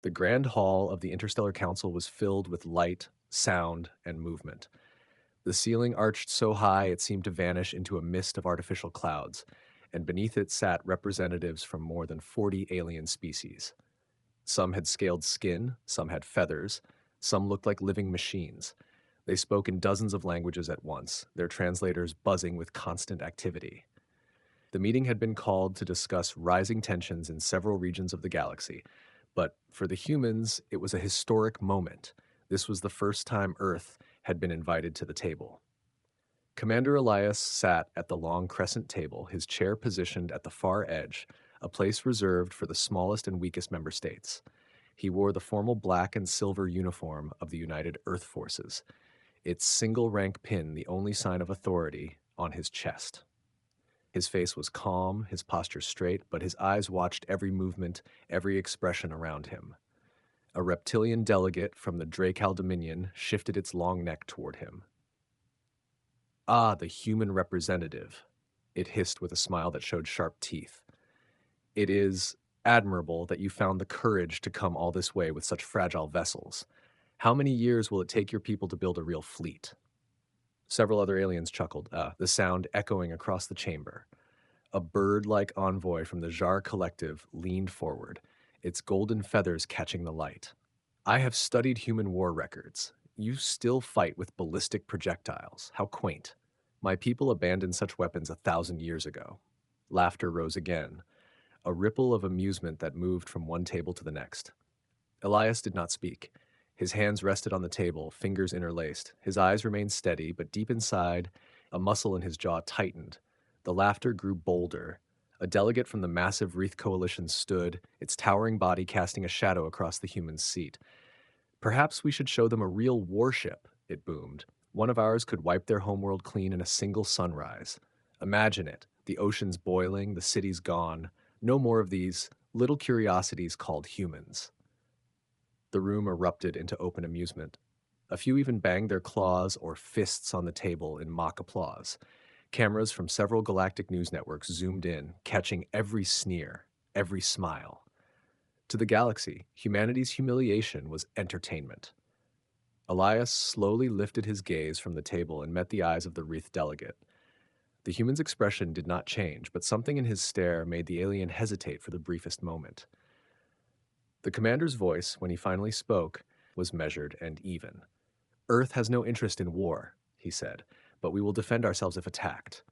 The grand hall of the Interstellar Council was filled with light, sound, and movement. The ceiling arched so high it seemed to vanish into a mist of artificial clouds, and beneath it sat representatives from more than 40 alien species. Some had scaled skin, some had feathers, some looked like living machines. They spoke in dozens of languages at once, their translators buzzing with constant activity. The meeting had been called to discuss rising tensions in several regions of the galaxy, but for the humans, it was a historic moment. This was the first time Earth had been invited to the table. Commander Elias sat at the long crescent table, his chair positioned at the far edge, a place reserved for the smallest and weakest member states. He wore the formal black and silver uniform of the United Earth Forces, its single rank pin the only sign of authority on his chest. His face was calm, his posture straight, but his eyes watched every movement, every expression around him. A reptilian delegate from the Dracal Dominion shifted its long neck toward him. Ah, the human representative, it hissed with a smile that showed sharp teeth. It is admirable that you found the courage to come all this way with such fragile vessels. How many years will it take your people to build a real fleet? Several other aliens chuckled, the sound echoing across the chamber. A bird-like envoy from the Jar Collective leaned forward, its golden feathers catching the light. I have studied human war records. You still fight with ballistic projectiles. How quaint. My people abandoned such weapons 1,000 years ago. Laughter rose again, a ripple of amusement that moved from one table to the next. Elias did not speak. His hands rested on the table, fingers interlaced. His eyes remained steady, but deep inside, a muscle in his jaw tightened. The laughter grew bolder. A delegate from the massive Wreath Coalition stood, its towering body casting a shadow across the human's seat. Perhaps we should show them a real warship, it boomed. One of ours could wipe their homeworld clean in a single sunrise. Imagine it, the ocean's boiling, the city's gone. No more of these little curiosities called humans. The room erupted into open amusement. A few even banged their claws or fists on the table in mock applause. Cameras from several galactic news networks zoomed in, catching every sneer, every smile. To the galaxy, humanity's humiliation was entertainment. Elias slowly lifted his gaze from the table and met the eyes of the Wreath delegate. The human's expression did not change, but something in his stare made the alien hesitate for the briefest moment. The commander's voice, when he finally spoke, was measured and even. Earth has no interest in war, he said, but we will defend ourselves if attacked.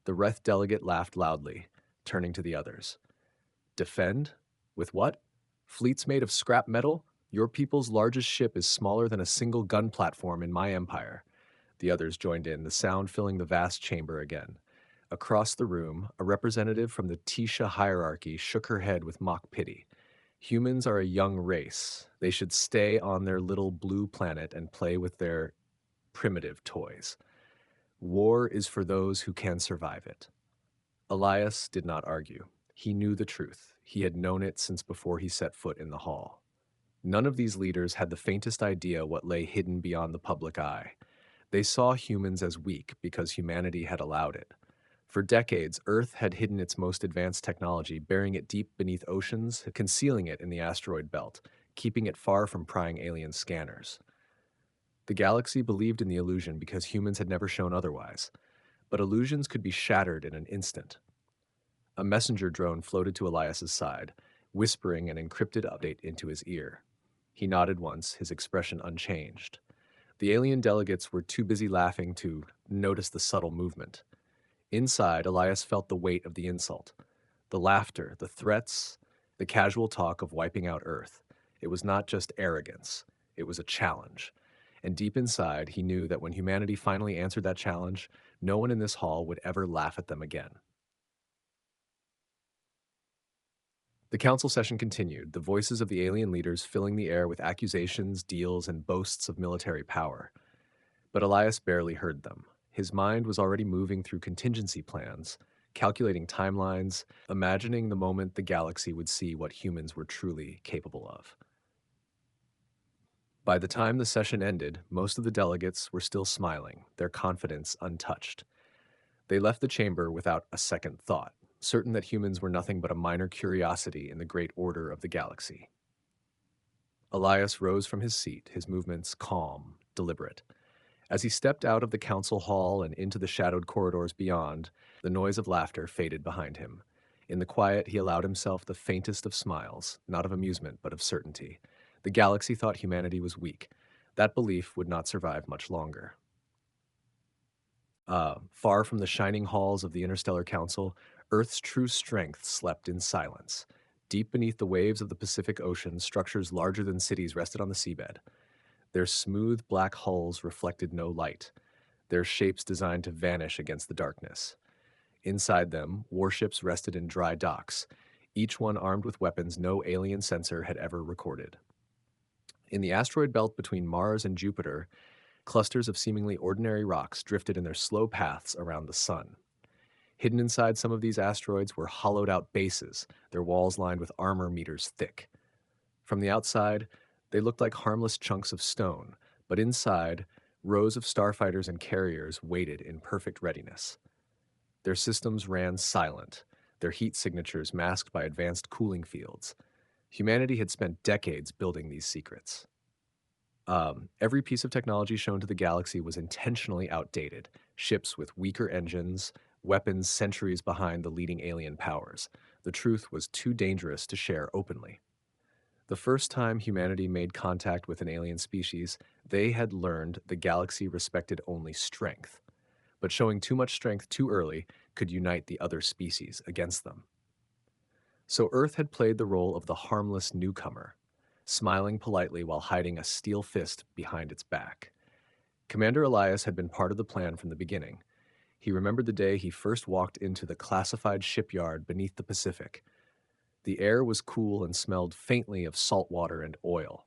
The Wreath delegate laughed loudly, turning to the others. Defend? With what? Fleets made of scrap metal? Your people's largest ship is smaller than a single gun platform in my empire. The others joined in, the sound filling the vast chamber again. Across the room, a representative from the Tisha hierarchy shook her head with mock pity. Humans are a young race. They should stay on their little blue planet and play with their primitive toys. War is for those who can survive it. Elias did not argue. He knew the truth. He had known it since before he set foot in the hall. None of these leaders had the faintest idea what lay hidden beyond the public eye. They saw humans as weak because humanity had allowed it. For decades, Earth had hidden its most advanced technology, burying it deep beneath oceans, concealing it in the asteroid belt, keeping it far from prying alien scanners. The galaxy believed in the illusion because humans had never shown otherwise. But illusions could be shattered in an instant. A messenger drone floated to Elias's side, whispering an encrypted update into his ear. He nodded once, his expression unchanged. The alien delegates were too busy laughing to notice the subtle movement. Inside, Elias felt the weight of the insult. The laughter, the threats, the casual talk of wiping out Earth. It was not just arrogance, it was a challenge. And deep inside, he knew that when humanity finally answered that challenge, no one in this hall would ever laugh at them again. The council session continued, the voices of the alien leaders filling the air with accusations, deals, and boasts of military power. But Elias barely heard them. His mind was already moving through contingency plans, calculating timelines, imagining the moment the galaxy would see what humans were truly capable of. By the time the session ended, most of the delegates were still smiling, their confidence untouched. They left the chamber without a second thought, certain that humans were nothing but a minor curiosity in the great order of the galaxy. Elias rose from his seat, his movements calm, deliberate. As he stepped out of the council hall and into the shadowed corridors beyond, the noise of laughter faded behind him. In the quiet, he allowed himself the faintest of smiles, not of amusement, but of certainty. The galaxy thought humanity was weak. That belief would not survive much longer. Far from the shining halls of the Interstellar Council, Earth's true strength slept in silence. Deep beneath the waves of the Pacific Ocean, structures larger than cities rested on the seabed. Their smooth black hulls reflected no light, their shapes designed to vanish against the darkness. Inside them, warships rested in dry docks, each one armed with weapons no alien sensor had ever recorded. In the asteroid belt between Mars and Jupiter, clusters of seemingly ordinary rocks drifted in their slow paths around the sun. Hidden inside some of these asteroids were hollowed out bases, their walls lined with armor meters thick. From the outside, they looked like harmless chunks of stone, but inside, rows of starfighters and carriers waited in perfect readiness. Their systems ran silent, their heat signatures masked by advanced cooling fields. Humanity had spent decades building these secrets. Every piece of technology shown to the galaxy was intentionally outdated. Ships with weaker engines, weapons centuries behind the leading alien powers. The truth was too dangerous to share openly. The first time humanity made contact with an alien species, they had learned the galaxy respected only strength. But showing too much strength too early could unite the other species against them. So Earth had played the role of the harmless newcomer, smiling politely while hiding a steel fist behind its back. Commander Elias had been part of the plan from the beginning. He remembered the day he first walked into the classified shipyard beneath the Pacific. The air was cool and smelled faintly of salt water and oil.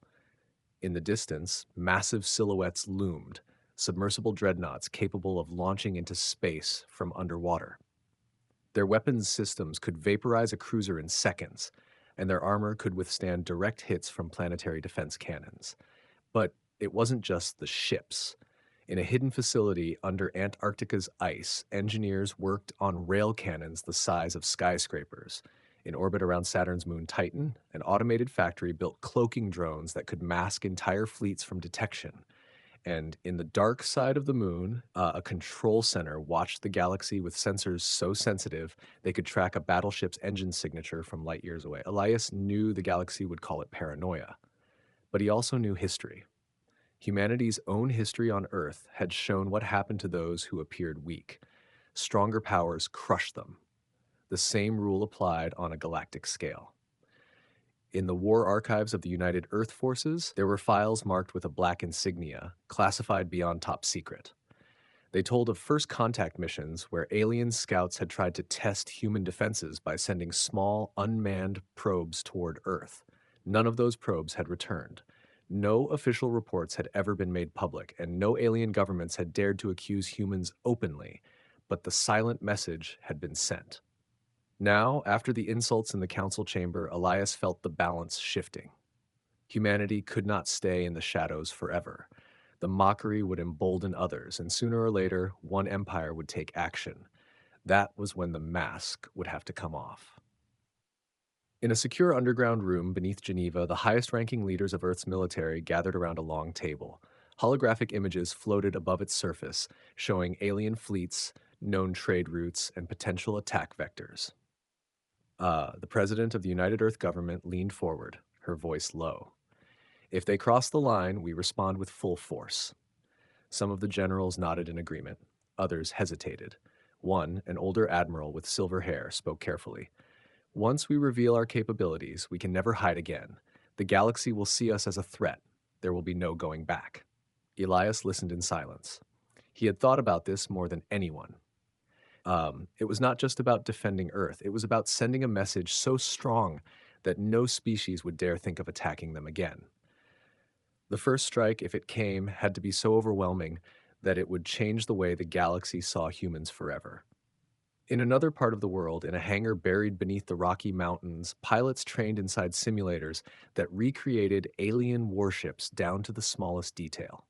In the distance, massive silhouettes loomed, submersible dreadnoughts capable of launching into space from underwater. Their weapons systems could vaporize a cruiser in seconds, and their armor could withstand direct hits from planetary defense cannons. But it wasn't just the ships. In a hidden facility under Antarctica's ice, engineers worked on rail cannons the size of skyscrapers. In orbit around Saturn's moon Titan, an automated factory built cloaking drones that could mask entire fleets from detection. And in the dark side of the moon, a control center watched the galaxy with sensors so sensitive they could track a battleship's engine signature from light years away. Elias knew the galaxy would call it paranoia, but he also knew history. Humanity's own history on Earth had shown what happened to those who appeared weak. Stronger powers crushed them. The same rule applied on a galactic scale. In the war archives of the United Earth Forces, there were files marked with a black insignia, classified beyond top secret. They told of first contact missions where alien scouts had tried to test human defenses by sending small, unmanned probes toward Earth. None of those probes had returned. No official reports had ever been made public, and no alien governments had dared to accuse humans openly, but the silent message had been sent. Now, after the insults in the council chamber, Elias felt the balance shifting. Humanity could not stay in the shadows forever. The mockery would embolden others, and sooner or later, one empire would take action. That was when the mask would have to come off. In a secure underground room beneath Geneva, the highest-ranking leaders of Earth's military gathered around a long table. Holographic images floated above its surface, showing alien fleets, known trade routes, and potential attack vectors. The president of the United Earth government leaned forward, her voice low. If they cross the line, we respond with full force. Some of the generals nodded in agreement. Others hesitated. One, an older admiral with silver hair, spoke carefully. Once we reveal our capabilities, we can never hide again. The galaxy will see us as a threat. There will be no going back. Elias listened in silence. He had thought about this more than anyone. It was not just about defending Earth. It was about sending a message so strong that no species would dare think of attacking them again. The first strike, if it came, had to be so overwhelming that it would change the way the galaxy saw humans forever. In another part of the world, in a hangar buried beneath the Rocky Mountains, pilots trained inside simulators that recreated alien warships down to the smallest detail.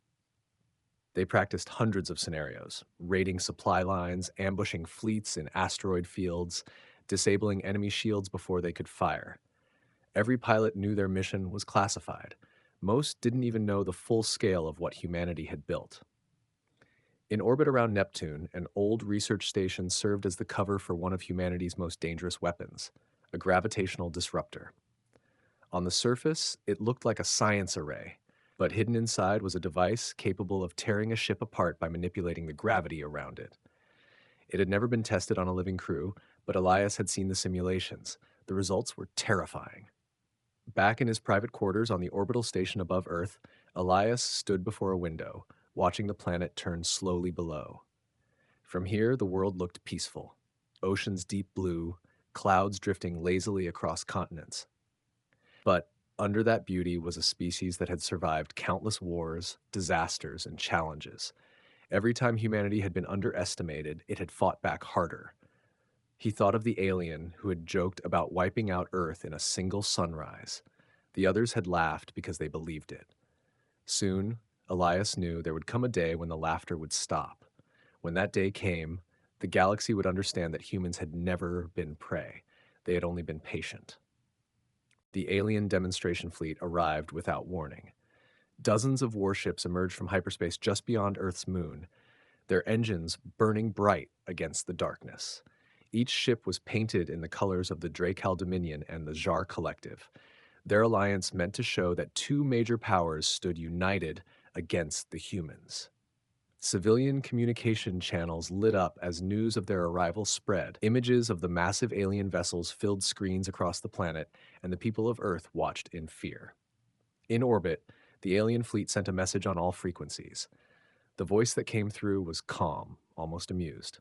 They practiced hundreds of scenarios, raiding supply lines, ambushing fleets in asteroid fields, disabling enemy shields before they could fire. Every pilot knew their mission was classified, Most didn't even know the full scale of what humanity had built. In orbit around Neptune, an old research station served as the cover for one of humanity's most dangerous weapons, a gravitational disruptor. On the surface, it looked like a science array, but hidden inside was a device capable of tearing a ship apart by manipulating the gravity around it. It had never been tested on a living crew, but Elias had seen the simulations. The results were terrifying. Back in his private quarters on the orbital station above Earth, Elias stood before a window, watching the planet turn slowly below. From here, the world looked peaceful. Oceans deep blue, clouds drifting lazily across continents. But under that beauty was a species that had survived countless wars, disasters, and challenges. Every time humanity had been underestimated, it had fought back harder. He thought of the alien who had joked about wiping out Earth in a single sunrise. The others had laughed because they believed it. Soon, Elias knew there would come a day when the laughter would stop. When that day came, the galaxy would understand that humans had never been prey. They had only been patient. The alien demonstration fleet arrived without warning. Dozens of warships emerged from hyperspace just beyond Earth's moon, their engines burning bright against the darkness. Each ship was painted in the colors of the Dracal Dominion and the Jar Collective. Their alliance meant to show that two major powers stood united against the humans. Civilian communication channels lit up as news of their arrival spread. Images of the massive alien vessels filled screens across the planet, and the people of Earth watched in fear. In orbit, the alien fleet sent a message on all frequencies. The voice that came through was calm, almost amused.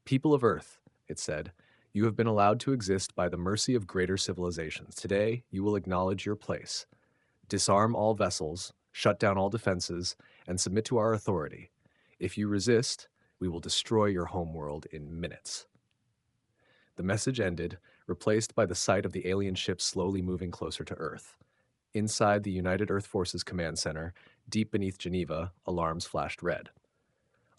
"People of Earth," it said, "you have been allowed to exist by the mercy of greater civilizations. Today, you will acknowledge your place. Disarm all vessels, shut down all defenses, and submit to our authority. If you resist, we will destroy your homeworld in minutes." The message ended, replaced by the sight of the alien ship slowly moving closer to Earth. Inside the United Earth Forces Command Center, deep beneath Geneva, alarms flashed red.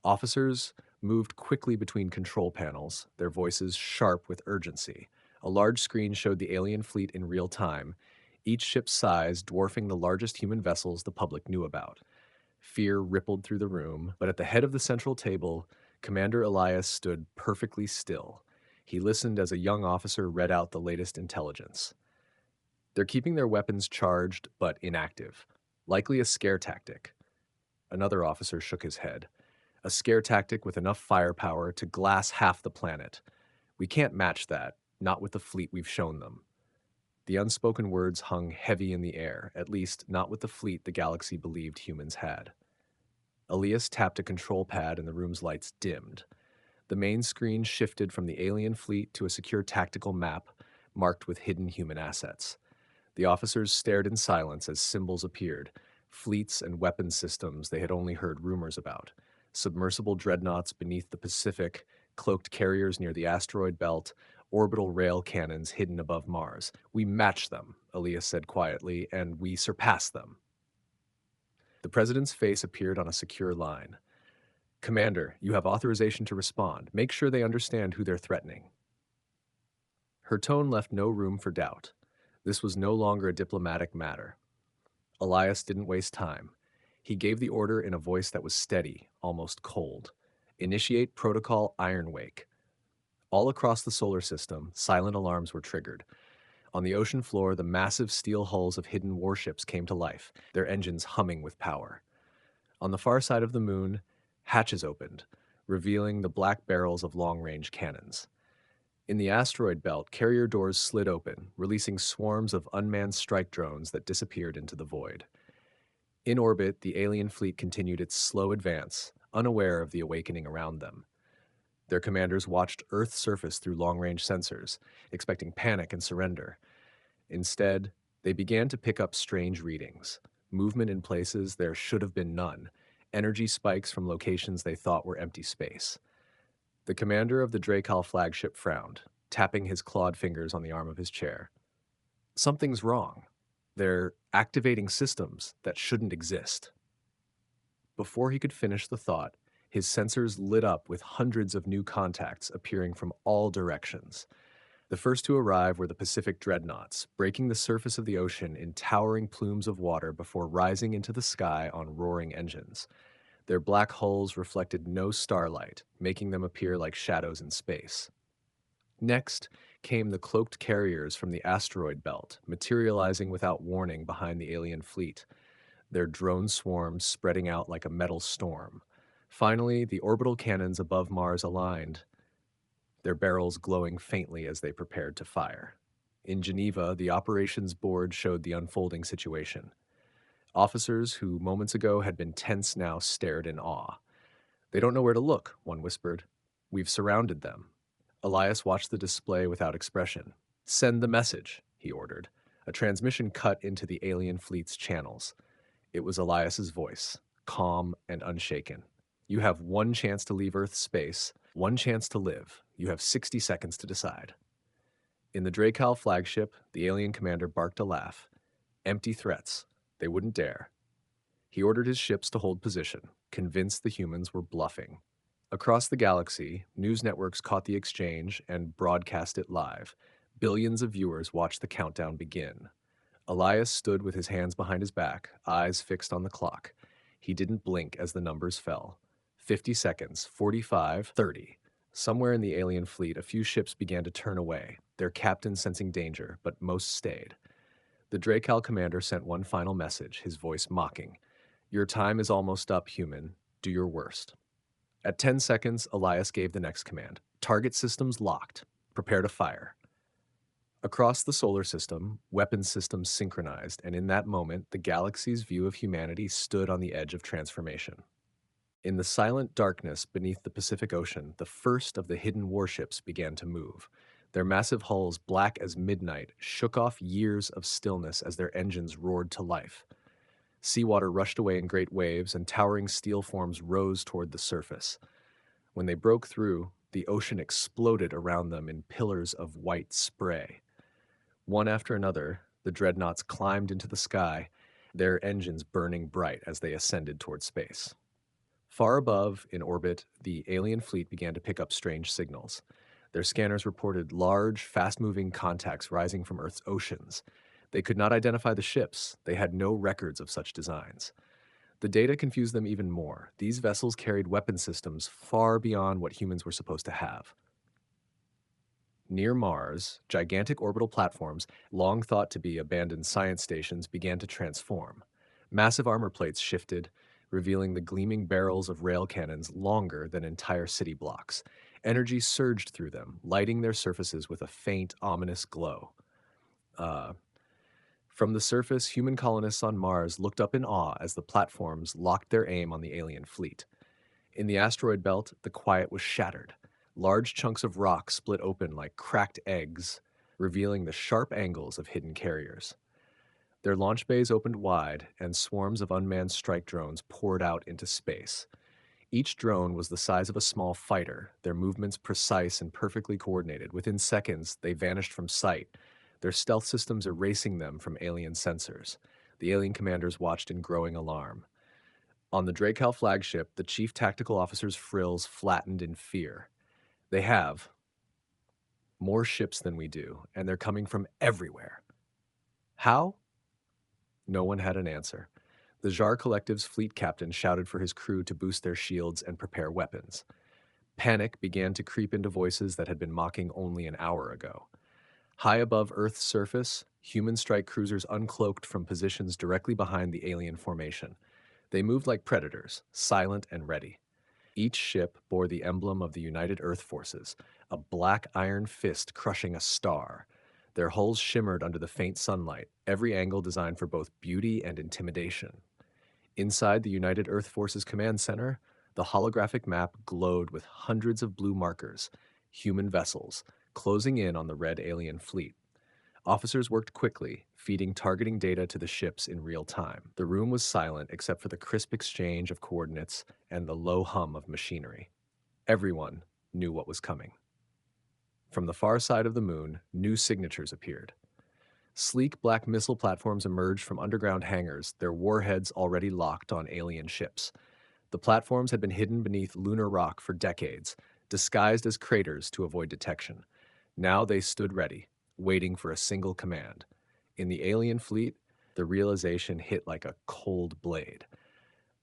Officers moved quickly between control panels, their voices sharp with urgency. A large screen showed the alien fleet in real time, each ship's size dwarfing the largest human vessels the public knew about. Fear rippled through the room, but at the head of the central table, Commander Elias stood perfectly still. He listened as a young officer read out the latest intelligence. "They're keeping their weapons charged but inactive. Likely a scare tactic." Another officer shook his head. "A scare tactic with enough firepower to glass half the planet. We can't match that, not with the fleet we've shown them." The unspoken words hung heavy in the air, at least not with the fleet the galaxy believed humans had. Elias tapped a control pad and the room's lights dimmed. The main screen shifted from the alien fleet to a secure tactical map marked with hidden human assets. The officers stared in silence as symbols appeared, fleets and weapons systems they had only heard rumors about. Submersible dreadnoughts beneath the Pacific, cloaked carriers near the asteroid belt, orbital rail cannons hidden above Mars. "We match them," Elias said quietly, "and we surpass them." The president's face appeared on a secure line. "Commander, you have authorization to respond. Make sure they understand who they're threatening." Her tone left no room for doubt. This was no longer a diplomatic matter. Elias didn't waste time. He gave the order in a voice that was steady, almost cold. "Initiate protocol Ironwake." All across the solar system, silent alarms were triggered. On the ocean floor, the massive steel hulls of hidden warships came to life, their engines humming with power. On the far side of the moon, hatches opened, revealing the black barrels of long-range cannons. In the asteroid belt, carrier doors slid open, releasing swarms of unmanned strike drones that disappeared into the void. In orbit, the alien fleet continued its slow advance, unaware of the awakening around them. Their commanders watched Earth's surface through long-range sensors, expecting panic and surrender. Instead, they began to pick up strange readings, movement in places there should have been none, energy spikes from locations they thought were empty space. The commander of the Dracal flagship frowned, tapping his clawed fingers on the arm of his chair. "Something's wrong. They're activating systems that shouldn't exist." Before he could finish the thought, his sensors lit up with hundreds of new contacts appearing from all directions. The first to arrive were the Pacific dreadnoughts, breaking the surface of the ocean in towering plumes of water before rising into the sky on roaring engines. Their black hulls reflected no starlight, making them appear like shadows in space. Next came the cloaked carriers from the asteroid belt, materializing without warning behind the alien fleet, their drone swarms spreading out like a metal storm. Finally, the orbital cannons above Mars aligned, their barrels glowing faintly as they prepared to fire. In Geneva, the operations board showed the unfolding situation. Officers who moments ago had been tense now stared in awe. "They don't know where to look," one whispered. "We've surrounded them." Elias watched the display without expression. "Send the message," he ordered. A transmission cut into the alien fleet's channels. It was Elias's voice, calm and unshaken. "You have one chance to leave Earth's space, one chance to live. You have 60 seconds to decide." In the Dracal flagship, the alien commander barked a laugh. Empty threats. They wouldn't dare. He ordered his ships to hold position, convinced the humans were bluffing. Across the galaxy, news networks caught the exchange and broadcast it live. Billions of viewers watched the countdown begin. Elias stood with his hands behind his back, eyes fixed on the clock. He didn't blink as the numbers fell. 50 seconds, 45, 30. Somewhere in the alien fleet, a few ships began to turn away, their captains sensing danger, but most stayed. The Dracal commander sent one final message, his voice mocking. "Your time is almost up, human. Do your worst." At 10 seconds, Elias gave the next command. "Target systems locked. Prepare to fire." Across the solar system, weapons systems synchronized, and in that moment, the galaxy's view of humanity stood on the edge of transformation. In the silent darkness beneath the Pacific Ocean, the first of the hidden warships began to move. Their massive hulls, black as midnight, shook off years of stillness as their engines roared to life. Seawater rushed away in great waves, and towering steel forms rose toward the surface. When they broke through, the ocean exploded around them in pillars of white spray. One after another, the dreadnoughts climbed into the sky, their engines burning bright as they ascended toward space. Far above, in orbit, the alien fleet began to pick up strange signals. Their scanners reported large, fast-moving contacts rising from Earth's oceans. They could not identify the ships. They had no records of such designs. The data confused them even more. These vessels carried weapon systems far beyond what humans were supposed to have. Near Mars, gigantic orbital platforms, long thought to be abandoned science stations, began to transform. Massive armor plates shifted, revealing the gleaming barrels of rail cannons longer than entire city blocks. Energy surged through them, lighting their surfaces with a faint, ominous glow. Uh, from the surface, human colonists on Mars looked up in awe as the platforms locked their aim on the alien fleet. In the asteroid belt, the quiet was shattered. Large chunks of rock split open like cracked eggs, revealing the sharp angles of hidden carriers. Their launch bays opened wide, and swarms of unmanned strike drones poured out into space. Each drone was the size of a small fighter, their movements precise and perfectly coordinated. Within seconds, they vanished from sight, their stealth systems erasing them from alien sensors. The alien commanders watched in growing alarm. On the Dracal flagship, the chief tactical officer's frills flattened in fear. "They have more ships than we do, and they're coming from everywhere." "How?" No one had an answer. The Jar Collective's fleet captain shouted for his crew to boost their shields and prepare weapons. Panic began to creep into voices that had been mocking only an hour ago. High above Earth's surface, human strike cruisers uncloaked from positions directly behind the alien formation. They moved like predators, silent and ready. Each ship bore the emblem of the United Earth Forces, a black iron fist crushing a star. Their hulls shimmered under the faint sunlight, every angle designed for both beauty and intimidation. Inside the United Earth Forces Command Center, the holographic map glowed with hundreds of blue markers, human vessels, closing in on the red alien fleet. Officers worked quickly, feeding targeting data to the ships in real time. The room was silent except for the crisp exchange of coordinates and the low hum of machinery. Everyone knew what was coming. From the far side of the moon, new signatures appeared. Sleek black missile platforms emerged from underground hangars, their warheads already locked on alien ships. The platforms had been hidden beneath lunar rock for decades, disguised as craters to avoid detection. Now they stood ready, waiting for a single command. In the alien fleet, the realization hit like a cold blade.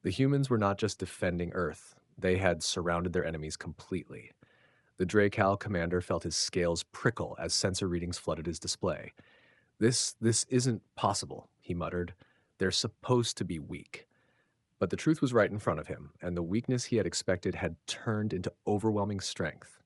The humans were not just defending Earth, they had surrounded their enemies completely. The Dracal commander felt his scales prickle as sensor readings flooded his display. This isn't possible, he muttered. They're supposed to be weak. But the truth was right in front of him, and the weakness he had expected had turned into overwhelming strength.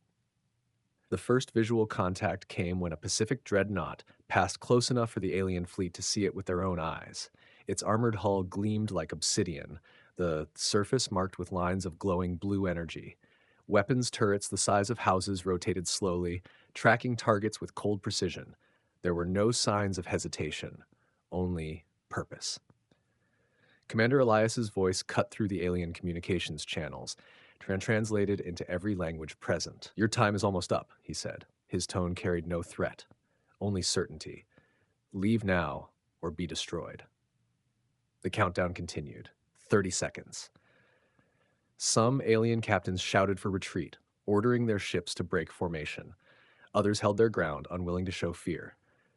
The first visual contact came when a Pacific dreadnought passed close enough for the alien fleet to see it with their own eyes. Its armored hull gleamed like obsidian, the surface marked with lines of glowing blue energy. Weapons turrets the size of houses rotated slowly, tracking targets with cold precision. There were no signs of hesitation, only purpose. Commander Elias's voice cut through the alien communications channels, translated into every language present. "Your time is almost up," he said. His tone carried no threat, only certainty. "Leave now or be destroyed." The countdown continued. 30 seconds. Some alien captains shouted for retreat, ordering their ships to break formation. Others held their ground, unwilling to show fear.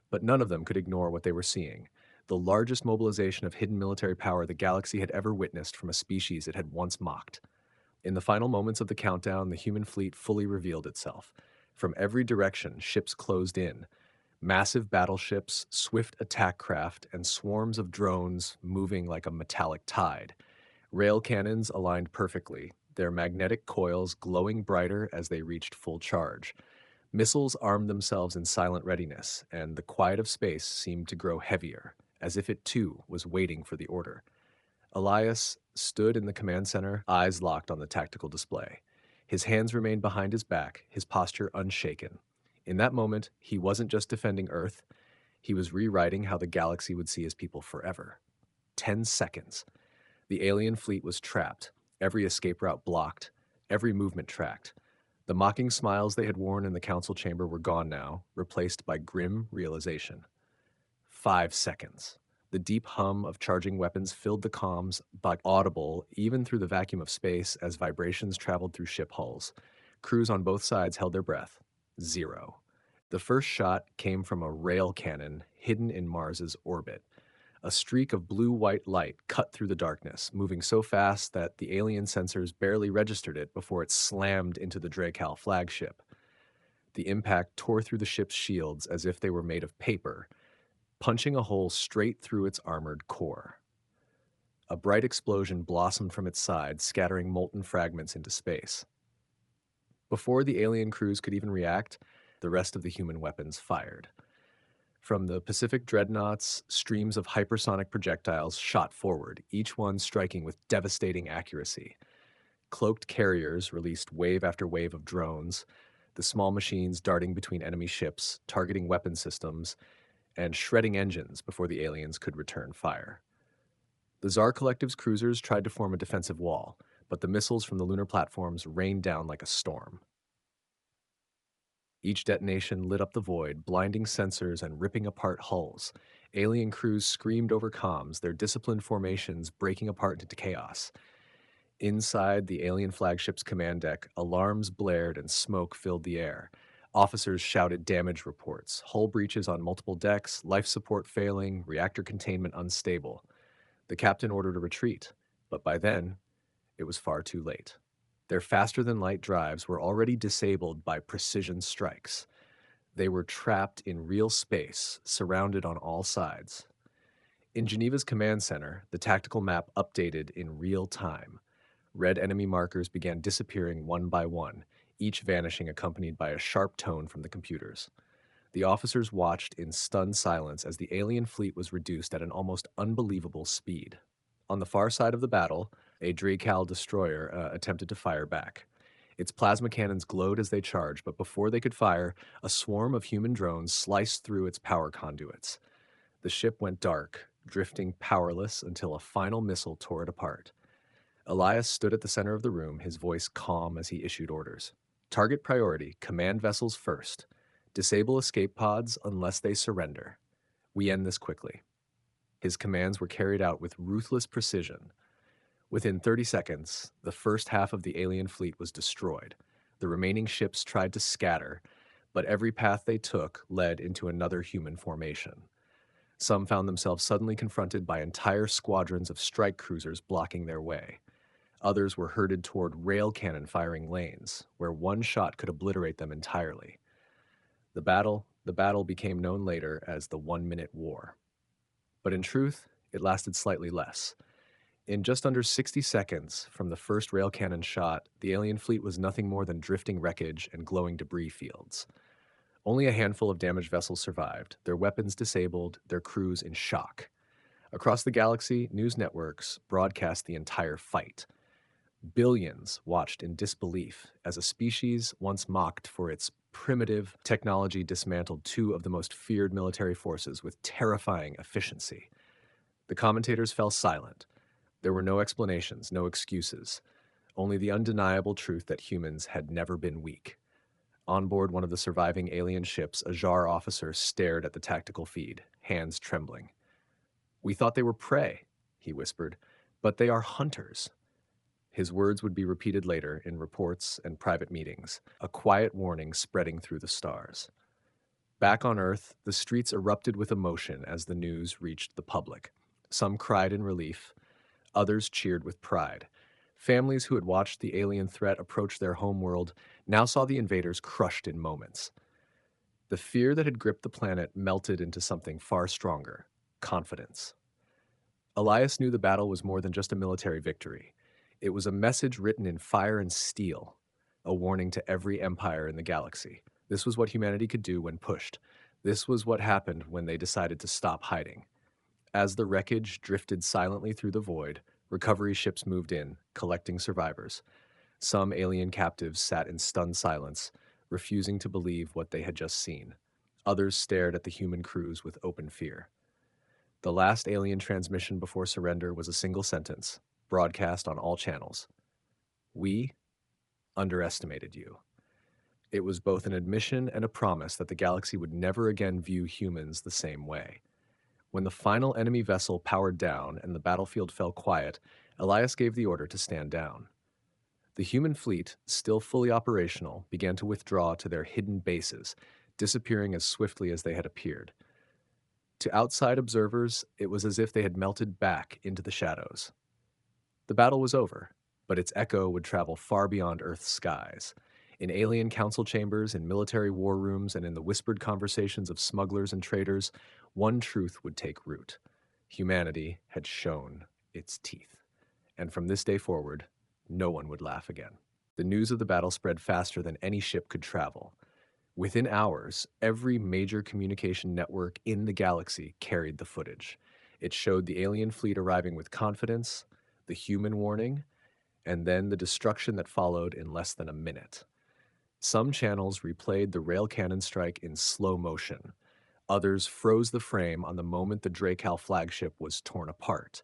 But none of them could ignore what they were seeing: the largest mobilization of hidden military power the galaxy had ever witnessed from a species it had once mocked. In the final moments of the countdown, the human fleet fully revealed itself. From every direction, ships closed in. Massive battleships, swift attack craft, and swarms of drones moving like a metallic tide. Rail cannons aligned perfectly, their magnetic coils glowing brighter as they reached full charge. Missiles armed themselves in silent readiness, and the quiet of space seemed to grow heavier, as if it too was waiting for the order. Elias stood in the command center, eyes locked on the tactical display. His hands remained behind his back, his posture unshaken. In that moment, he wasn't just defending Earth, he was rewriting how the galaxy would see his people forever. 10 seconds. The alien fleet was trapped, every escape route blocked, every movement tracked. The mocking smiles they had worn in the council chamber were gone now, replaced by grim realization. 5 seconds. The deep hum of charging weapons filled the comms, but audible even through the vacuum of space as vibrations traveled through ship hulls. Crews on both sides held their breath. 0. The first shot came from a rail cannon hidden in Mars's orbit. A streak of blue-white light cut through the darkness, moving so fast that the alien sensors barely registered it before it slammed into the Dracal flagship. The impact tore through the ship's shields as if they were made of paper, punching a hole straight through its armored core. A bright explosion blossomed from its side, scattering molten fragments into space. Before the alien crews could even react, the rest of the human weapons fired. From the Pacific dreadnoughts, streams of hypersonic projectiles shot forward, each one striking with devastating accuracy. Cloaked carriers released wave after wave of drones, the small machines darting between enemy ships, targeting weapon systems, and shredding engines before the aliens could return fire. The Tsar Collective's cruisers tried to form a defensive wall, but the missiles from the lunar platforms rained down like a storm. Each detonation lit up the void, blinding sensors and ripping apart hulls. Alien crews screamed over comms, their disciplined formations breaking apart into chaos. Inside the alien flagship's command deck, alarms blared and smoke filled the air. Officers shouted damage reports, hull breaches on multiple decks, life support failing, reactor containment unstable. The captain ordered a retreat, but by then, it was far too late. Their faster-than-light drives were already disabled by precision strikes. They were trapped in real space, surrounded on all sides. In Geneva's command center, the tactical map updated in real time. Red enemy markers began disappearing one by one, each vanishing accompanied by a sharp tone from the computers. The officers watched in stunned silence as the alien fleet was reduced at an almost unbelievable speed. On the far side of the battle, a Dracal destroyer attempted to fire back. Its plasma cannons glowed as they charged, but before they could fire, a swarm of human drones sliced through its power conduits. The ship went dark, drifting powerless until a final missile tore it apart. Elias stood at the center of the room, his voice calm as he issued orders. Target priority, command vessels first. Disable escape pods unless they surrender. We end this quickly. His commands were carried out with ruthless precision. Within 30 seconds, the first half of the alien fleet was destroyed. The remaining ships tried to scatter, but every path they took led into another human formation. Some found themselves suddenly confronted by entire squadrons of strike cruisers blocking their way. Others were herded toward rail cannon firing lanes, where one shot could obliterate them entirely. The battle became known later as the 1-Minute War. But in truth, it lasted slightly less. In just under 60 seconds from the first rail cannon shot, the alien fleet was nothing more than drifting wreckage and glowing debris fields. Only a handful of damaged vessels survived, their weapons disabled, their crews in shock. Across the galaxy, news networks broadcast the entire fight. Billions watched in disbelief as a species once mocked for its primitive technology dismantled two of the most feared military forces with terrifying efficiency. The commentators fell silent. There were no explanations, no excuses, only the undeniable truth that humans had never been weak. On board one of the surviving alien ships, a Jar officer stared at the tactical feed, hands trembling. "We thought they were prey," he whispered, "but they are hunters." His words would be repeated later in reports and private meetings, a quiet warning spreading through the stars. Back on Earth, the streets erupted with emotion as the news reached the public. Some cried in relief, others cheered with pride. Families who had watched the alien threat approach their homeworld now saw the invaders crushed in moments. The fear that had gripped the planet melted into something far stronger: confidence. Elias knew the battle was more than just a military victory. It was a message written in fire and steel, a warning to every empire in the galaxy. This was what humanity could do when pushed. This was what happened when they decided to stop hiding. As the wreckage drifted silently through the void, recovery ships moved in, collecting survivors. Some alien captives sat in stunned silence, refusing to believe what they had just seen. Others stared at the human crews with open fear. The last alien transmission before surrender was a single sentence, broadcast on all channels: "We underestimated you." It was both an admission and a promise that the galaxy would never again view humans the same way. When the final enemy vessel powered down and the battlefield fell quiet, Elias gave the order to stand down. The human fleet, still fully operational, began to withdraw to their hidden bases, disappearing as swiftly as they had appeared. To outside observers, it was as if they had melted back into the shadows. The battle was over, but its echo would travel far beyond Earth's skies. In alien council chambers, in military war rooms, and in the whispered conversations of smugglers and traders, one truth would take root: humanity had shown its teeth. And from this day forward, no one would laugh again. The news of the battle spread faster than any ship could travel. Within hours, every major communication network in the galaxy carried the footage. It showed the alien fleet arriving with confidence, the human warning, and then the destruction that followed in less than a minute. Some channels replayed the rail cannon strike in slow motion. Others froze the frame on the moment the Dracal flagship was torn apart.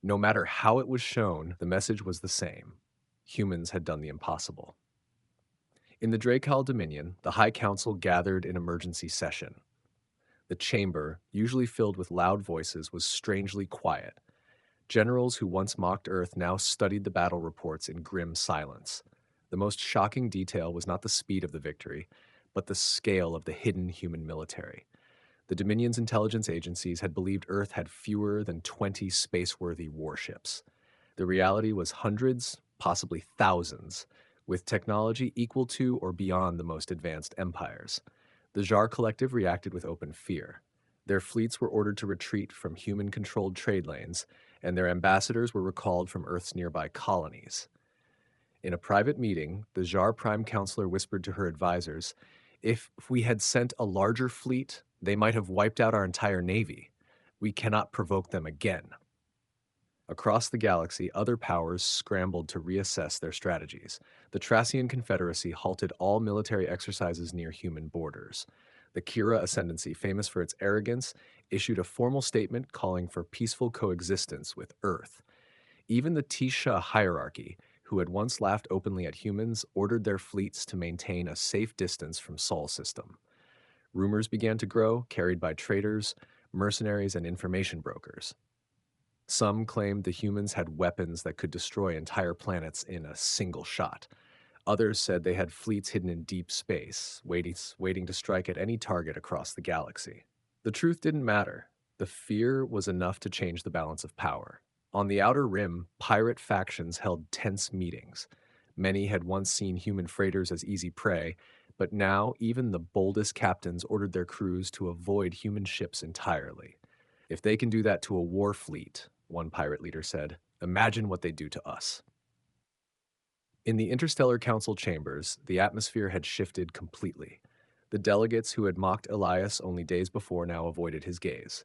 No matter how it was shown, the message was the same: humans had done the impossible. In the Dracal Dominion, the High Council gathered in emergency session. The chamber, usually filled with loud voices, was strangely quiet. Generals who once mocked Earth now studied the battle reports in grim silence. The most shocking detail was not the speed of the victory, but the scale of the hidden human military. The Dominion's intelligence agencies had believed Earth had fewer than 20 space-worthy warships. The reality was hundreds, possibly thousands, with technology equal to or beyond the most advanced empires. The Jar Collective reacted with open fear. Their fleets were ordered to retreat from human-controlled trade lanes, and their ambassadors were recalled from Earth's nearby colonies. In a private meeting, the Jar Prime Counselor whispered to her advisors, "If we had sent a larger fleet, they might have wiped out our entire navy. We cannot provoke them again." Across the galaxy, other powers scrambled to reassess their strategies. The Tracian Confederacy halted all military exercises near human borders. The Kira Ascendancy, famous for its arrogance, issued a formal statement calling for peaceful coexistence with Earth. Even the Tisha hierarchy, who had once laughed openly at humans, ordered their fleets to maintain a safe distance from Sol system. Rumors began to grow, carried by traders, mercenaries, and information brokers. Some claimed the humans had weapons that could destroy entire planets in a single shot. Others said they had fleets hidden in deep space, waiting to strike at any target across the galaxy. The truth didn't matter. The fear was enough to change the balance of power. On the outer rim, pirate factions held tense meetings. Many had once seen human freighters as easy prey, but now even the boldest captains ordered their crews to avoid human ships entirely. If they can do that to a war fleet, one pirate leader said, imagine what they do to us. In the Interstellar Council chambers, the atmosphere had shifted completely. The delegates who had mocked Elias only days before now avoided his gaze.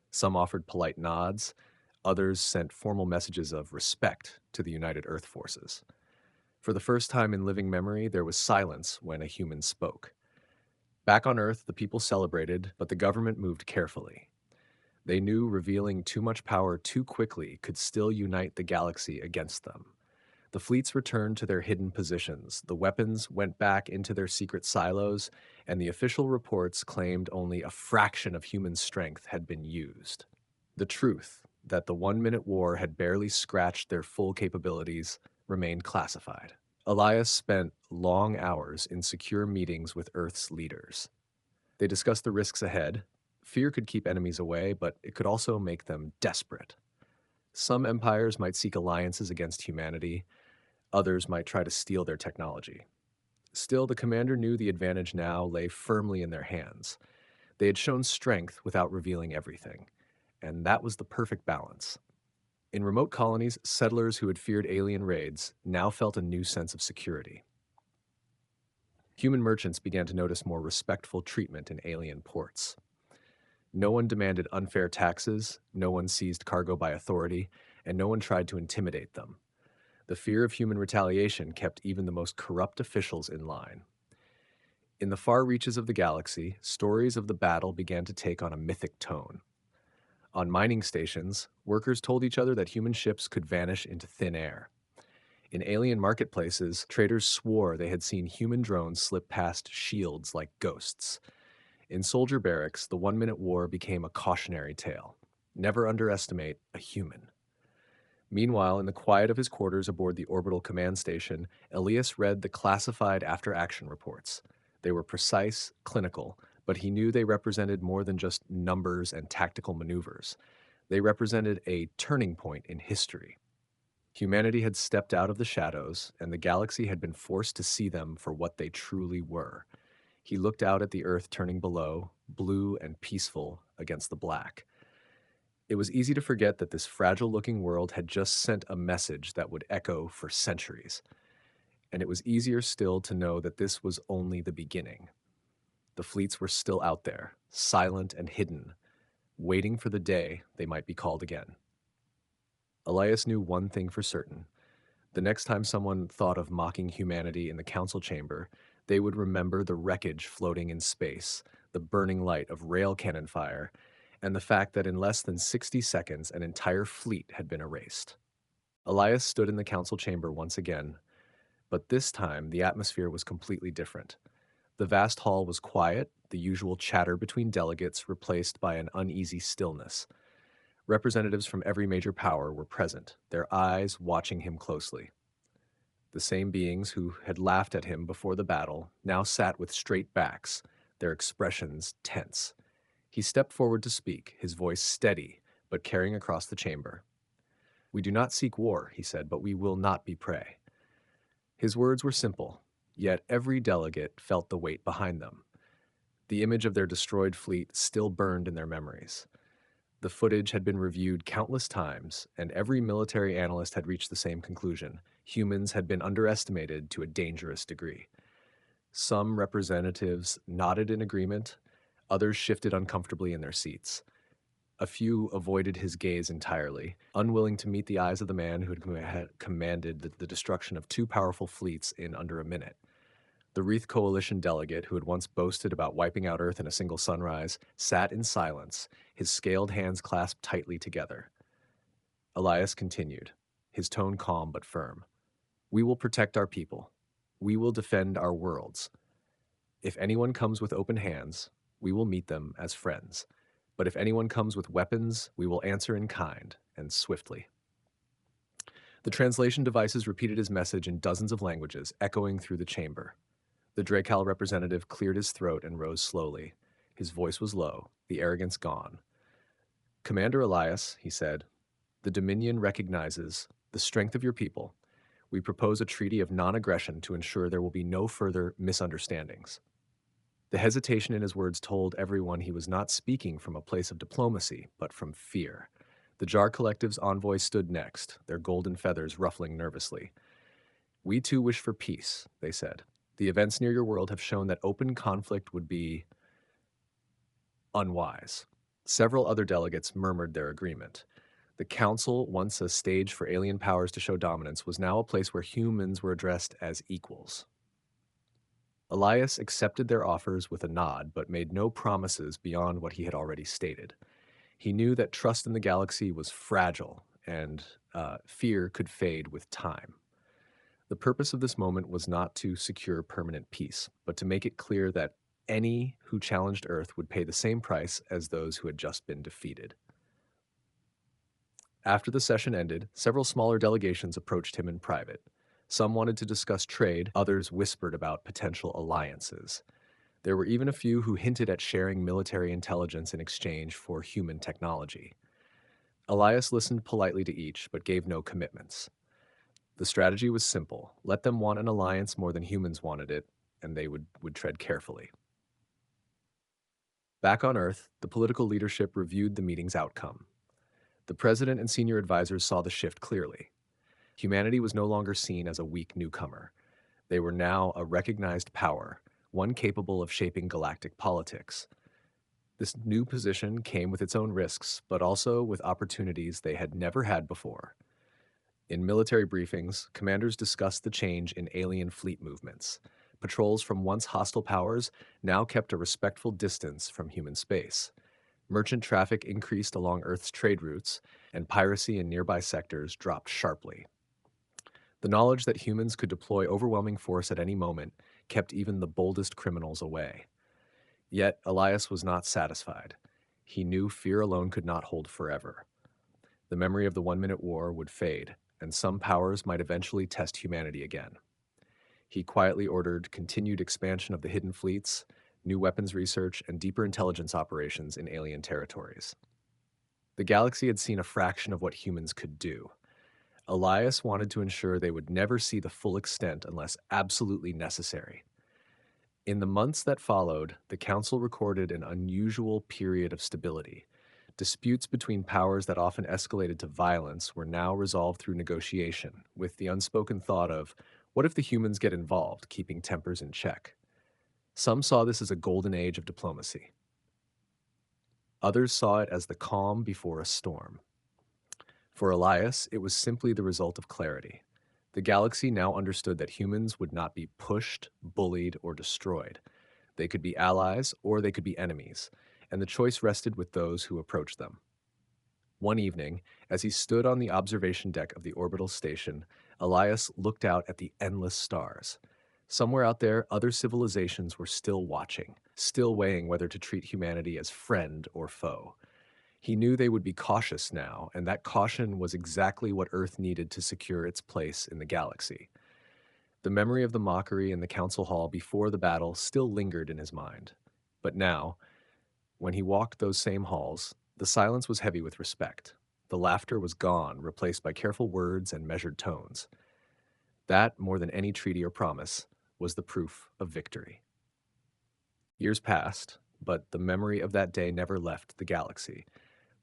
Some offered polite nods, others sent formal messages of respect to the United Earth forces. For the first time in living memory, there was silence when a human spoke. Back on Earth, the people celebrated, but the government moved carefully. They knew revealing too much power too quickly could still unite the galaxy against them. The fleets returned to their hidden positions, the weapons went back into their secret silos, and the official reports claimed only a fraction of human strength had been used. The truth, that the 1 Minute War had barely scratched their full capabilities, remained classified. Elias spent long hours in secure meetings with Earth's leaders. They discussed the risks ahead. Fear could keep enemies away, but it could also make them desperate. Some empires might seek alliances against humanity, others might try to steal their technology. Still, the commander knew the advantage now lay firmly in their hands. They had shown strength without revealing everything, and that was the perfect balance. In remote colonies, settlers who had feared alien raids now felt a new sense of security. Human merchants began to notice more respectful treatment in alien ports. No one demanded unfair taxes, no one seized cargo by authority, and no one tried to intimidate them. The fear of human retaliation kept even the most corrupt officials in line. In the far reaches of the galaxy, stories of the battle began to take on a mythic tone. On mining stations, workers told each other that human ships could vanish into thin air. In alien marketplaces, traders swore they had seen human drones slip past shields like ghosts. In soldier barracks, the 1 Minute War became a cautionary tale. Never underestimate a human. Meanwhile, in the quiet of his quarters aboard the orbital command station, Elias read the classified after-action reports. They were precise, clinical, but he knew they represented more than just numbers and tactical maneuvers. They represented a turning point in history. Humanity had stepped out of the shadows, and the galaxy had been forced to see them for what they truly were. He looked out at the Earth turning below, blue and peaceful against the black. It was easy to forget that this fragile-looking world had just sent a message that would echo for centuries. And it was easier still to know that this was only the beginning. The fleets were still out there, silent and hidden, waiting for the day they might be called again. Elias knew one thing for certain. The next time someone thought of mocking humanity in the council chamber, they would remember the wreckage floating in space, the burning light of rail cannon fire, and the fact that in less than 60 seconds an entire fleet had been erased. Elias stood in the council chamber once again, but this time the atmosphere was completely different. The vast hall was quiet, the usual chatter between delegates replaced by an uneasy stillness. Representatives from every major power were present, their eyes watching him closely. The same beings who had laughed at him before the battle now sat with straight backs, their expressions tense. He stepped forward to speak, his voice steady, but carrying across the chamber. "We do not seek war," he said, "but we will not be prey." His words were simple, yet every delegate felt the weight behind them. The image of their destroyed fleet still burned in their memories. The footage had been reviewed countless times, and every military analyst had reached the same conclusion. Humans had been underestimated to a dangerous degree. Some representatives nodded in agreement, others shifted uncomfortably in their seats. A few avoided his gaze entirely, unwilling to meet the eyes of the man who had commanded the destruction of two powerful fleets in under a minute. The Wreath Coalition delegate, who had once boasted about wiping out Earth in a single sunrise, sat in silence, his scaled hands clasped tightly together. Elias continued, his tone calm but firm. "We will protect our people. We will defend our worlds. If anyone comes with open hands, we will meet them as friends. But if anyone comes with weapons, we will answer in kind and swiftly." The translation devices repeated his message in dozens of languages, echoing through the chamber. The Dracal representative cleared his throat and rose slowly. His voice was low, the arrogance gone. Commander Elias, he said, the Dominion recognizes the strength of your people. We propose a treaty of non-aggression to ensure there will be no further misunderstandings. The hesitation in his words told everyone he was not speaking from a place of diplomacy, but from fear. The Jar Collective's envoy stood next, their golden feathers ruffling nervously. We too wish for peace, they said. The events near your world have shown that open conflict would be unwise. Several other delegates murmured their agreement. The Council, once a stage for alien powers to show dominance, was now a place where humans were addressed as equals. Elias accepted their offers with a nod, but made no promises beyond what he had already stated. He knew that trust in the galaxy was fragile, and fear could fade with time. The purpose of this moment was not to secure permanent peace, but to make it clear that any who challenged Earth would pay the same price as those who had just been defeated. After the session ended, several smaller delegations approached him in private. Some wanted to discuss trade, others whispered about potential alliances. There were even a few who hinted at sharing military intelligence in exchange for human technology. Elias listened politely to each, but gave no commitments. The strategy was simple. Let them want an alliance more than humans wanted it, and they would tread carefully. Back on Earth, the political leadership reviewed the meeting's outcome. The president and senior advisors saw the shift clearly. Humanity was no longer seen as a weak newcomer. They were now a recognized power, one capable of shaping galactic politics. This new position came with its own risks, but also with opportunities they had never had before. In military briefings, commanders discussed the change in alien fleet movements. Patrols from once hostile powers now kept a respectful distance from human space. Merchant traffic increased along Earth's trade routes, and piracy in nearby sectors dropped sharply. The knowledge that humans could deploy overwhelming force at any moment kept even the boldest criminals away. Yet Elias was not satisfied. He knew fear alone could not hold forever. The memory of the 1-minute war would fade, and some powers might eventually test humanity again. He quietly ordered continued expansion of the hidden fleets, new weapons research, and deeper intelligence operations in alien territories. The galaxy had seen a fraction of what humans could do. Elias wanted to ensure they would never see the full extent unless absolutely necessary. In the months that followed, the Council recorded an unusual period of stability. Disputes between powers that often escalated to violence were now resolved through negotiation, with the unspoken thought of, what if the humans get involved, keeping tempers in check? Some saw this as a golden age of diplomacy. Others saw it as the calm before a storm. For Elias, it was simply the result of clarity. The galaxy now understood that humans would not be pushed, bullied, or destroyed. They could be allies or they could be enemies, and the choice rested with those who approached them. One evening, as he stood on the observation deck of the orbital station, Elias looked out at the endless stars. Somewhere out there, other civilizations were still watching, still weighing whether to treat humanity as friend or foe. He knew they would be cautious now, and that caution was exactly what Earth needed to secure its place in the galaxy. The memory of the mockery in the council hall before the battle still lingered in his mind. But now, when he walked those same halls, the silence was heavy with respect. The laughter was gone, replaced by careful words and measured tones. That, more than any treaty or promise, was the proof of victory. Years passed, but the memory of that day never left the galaxy.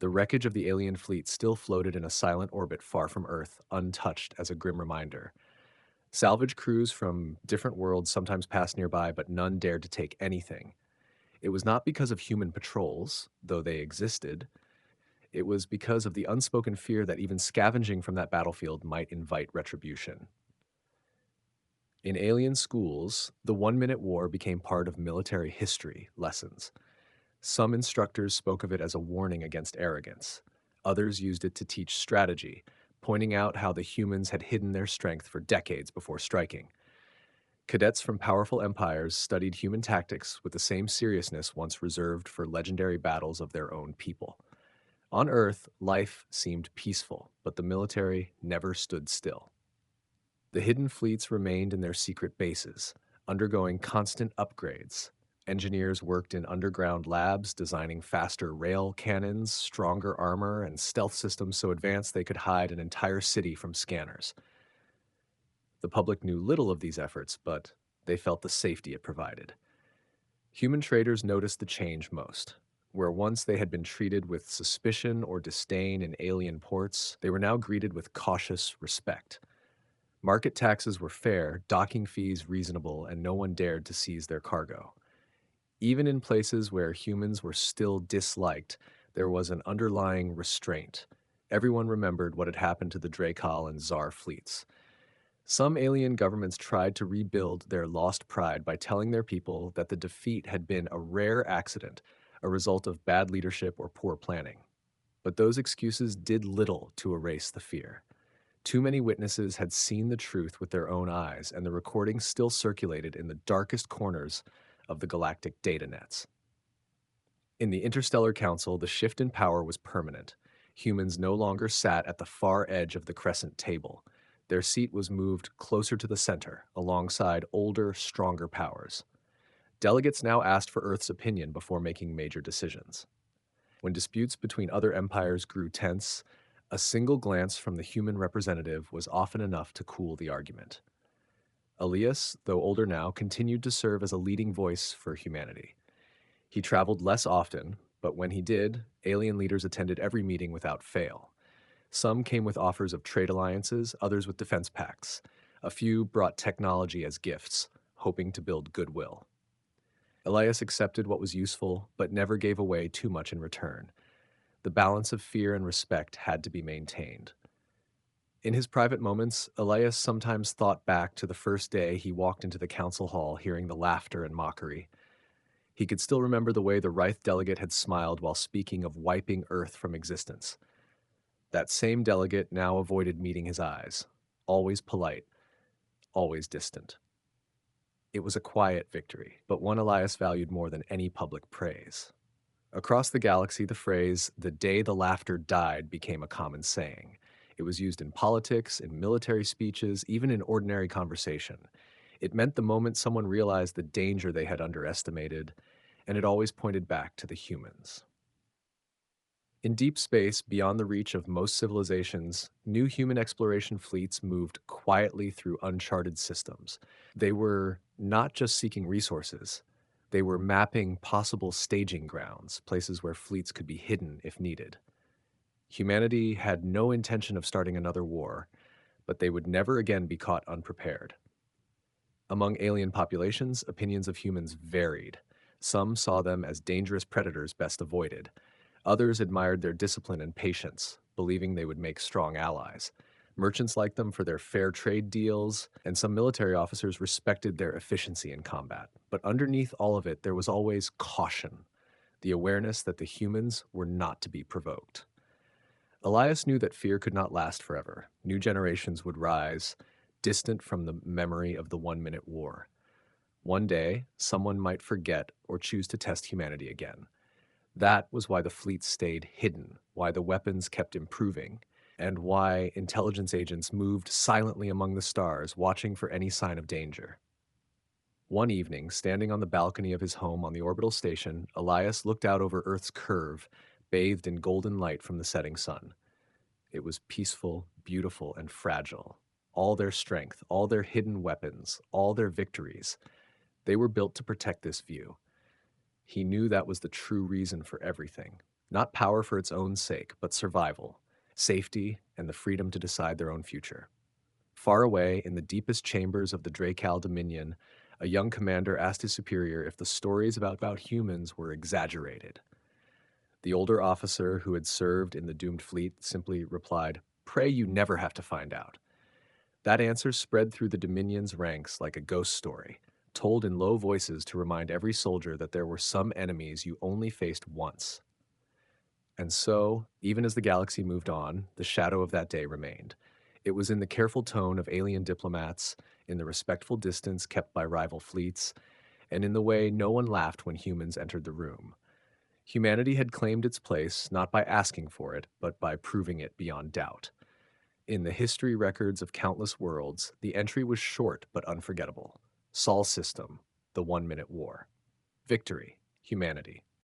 The wreckage of the alien fleet still floated in a silent orbit far from Earth, untouched as a grim reminder. Salvage crews from different worlds sometimes passed nearby, but none dared to take anything. It was not because of human patrols, though they existed. It was because of the unspoken fear that even scavenging from that battlefield might invite retribution. In alien schools, the 1-minute war became part of military history lessons. Some instructors spoke of it as a warning against arrogance. Others used it to teach strategy, pointing out how the humans had hidden their strength for decades before striking. Cadets from powerful empires studied human tactics with the same seriousness once reserved for legendary battles of their own people. On Earth, life seemed peaceful, but the military never stood still. The hidden fleets remained in their secret bases, undergoing constant upgrades. Engineers worked in underground labs, designing faster rail cannons, stronger armor, and stealth systems so advanced they could hide an entire city from scanners. The public knew little of these efforts, but they felt the safety it provided. Human traders noticed the change most. Where once they had been treated with suspicion or disdain in alien ports, they were now greeted with cautious respect. Market taxes were fair, docking fees reasonable, and no one dared to seize their cargo. Even in places where humans were still disliked, there was an underlying restraint. Everyone remembered what had happened to the Drakal and Tsar fleets. Some alien governments tried to rebuild their lost pride by telling their people that the defeat had been a rare accident, a result of bad leadership or poor planning. But those excuses did little to erase the fear. Too many witnesses had seen the truth with their own eyes, and the recordings still circulated in the darkest corners of the galactic data nets. In the Interstellar Council, the shift in power was permanent. Humans no longer sat at the far edge of the crescent table. Their seat was moved closer to the center, alongside older, stronger powers. Delegates now asked for Earth's opinion before making major decisions. When disputes between other empires grew tense, a single glance from the human representative was often enough to cool the argument. Elias, though older now, continued to serve as a leading voice for humanity. He traveled less often, but when he did, alien leaders attended every meeting without fail. Some came with offers of trade alliances, others with defense pacts. A few brought technology as gifts, hoping to build goodwill. Elias accepted what was useful, but never gave away too much in return. The balance of fear and respect had to be maintained. In his private moments, Elias sometimes thought back to the first day he walked into the council hall hearing the laughter and mockery. He could still remember the way the Reith delegate had smiled while speaking of wiping Earth from existence. That same delegate now avoided meeting his eyes, always polite, always distant. It was a quiet victory, but one Elias valued more than any public praise. Across the galaxy, the phrase, "the day the laughter died," became a common saying. It was used in politics, in military speeches, even in ordinary conversation. It meant the moment someone realized the danger they had underestimated, and it always pointed back to the humans. In deep space, beyond the reach of most civilizations, new human exploration fleets moved quietly through uncharted systems. They were not just seeking resources, they were mapping possible staging grounds, places where fleets could be hidden if needed. Humanity had no intention of starting another war, but they would never again be caught unprepared. Among alien populations, opinions of humans varied. Some saw them as dangerous predators best avoided. Others admired their discipline and patience, believing they would make strong allies. Merchants liked them for their fair trade deals, and some military officers respected their efficiency in combat. But underneath all of it, there was always caution, the awareness that the humans were not to be provoked. Elias knew that fear could not last forever. New generations would rise, distant from the memory of the 1-minute war. One day, someone might forget or choose to test humanity again. That was why the fleet stayed hidden, why the weapons kept improving, and why intelligence agents moved silently among the stars, watching for any sign of danger. One evening, standing on the balcony of his home on the orbital station, Elias looked out over Earth's curve, bathed in golden light from the setting sun. It was peaceful, beautiful, and fragile. All their strength, all their hidden weapons, all their victories, they were built to protect this view. He knew that was the true reason for everything. Not power for its own sake, but survival, safety, and the freedom to decide their own future. Far away, in the deepest chambers of the Drakal Dominion, a young commander asked his superior if the stories about humans were exaggerated. The older officer, who had served in the doomed fleet, simply replied, "Pray you never have to find out." That answer spread through the Dominion's ranks like a ghost story, told in low voices to remind every soldier that there were some enemies you only faced once. And so, even as the galaxy moved on, the shadow of that day remained. It was in the careful tone of alien diplomats, in the respectful distance kept by rival fleets, and in the way no one laughed when humans entered the room. Humanity had claimed its place not by asking for it, but by proving it beyond doubt. In the history records of countless worlds, the entry was short but unforgettable. Sol System, the 1 minute war. Victory, humanity.